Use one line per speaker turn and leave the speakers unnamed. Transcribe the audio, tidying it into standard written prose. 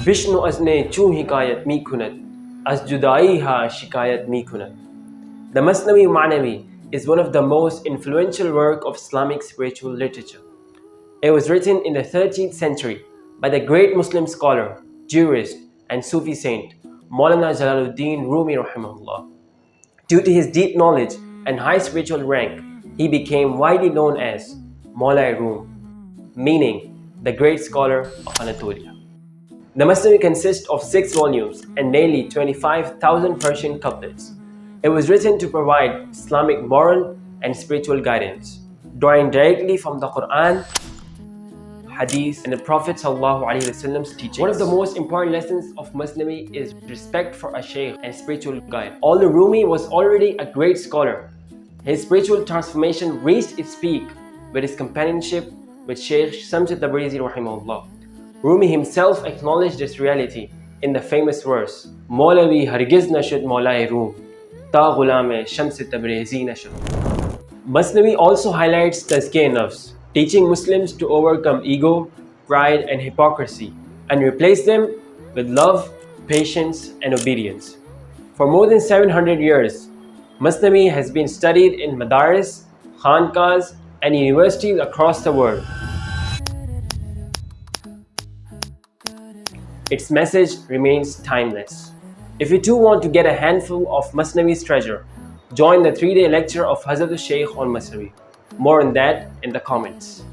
بشنو ازنے چوں حکایت می کند از جدائی ہا شکایت می کند. The Masnavi-e-Ma'navi is one of the most influential work of Islamic spiritual literature. It was written in the 13th century by the great Muslim scholar, jurist and Sufi saint Maulana Jalaluddin Rumi رحمه الله. Due to his deep knowledge and high spiritual rank, he became widely known as Mollā-e-Rūm, meaning the great scholar of Anatolia. The Masnavi consists of 6 volumes and nearly 25,000 Persian couplets. It was written to provide Islamic moral and spiritual guidance, drawing directly from the Qur'an, Hadith, and the Prophet ﷺ's teachings. One of the most important lessons of Masnavi is respect for a Sheikh and spiritual guide. Although Rumi was already a great scholar, his spiritual transformation reached its peak with his companionship with Sheikh Shams-e-Tabrezi رحمه الله. Rumi himself acknowledged this reality in the famous verse, Mollā هرگز نشد Mollā-e-Rūm تا Ghulam Shams-e-Tabrezi نشد. Masnavi also highlights tazkiyah nafs, teaching Muslims to overcome ego, pride and hypocrisy and replace them with love, patience and obedience. For more than 700 years, Masnavi has been studied in madaris, khanqahs and universities across the world. Its message remains timeless. If you too want to get a handful of Masnavi's treasure, join the 3-day lecture of HAZRAT Sheikh on Masnavi. More on that in the comments.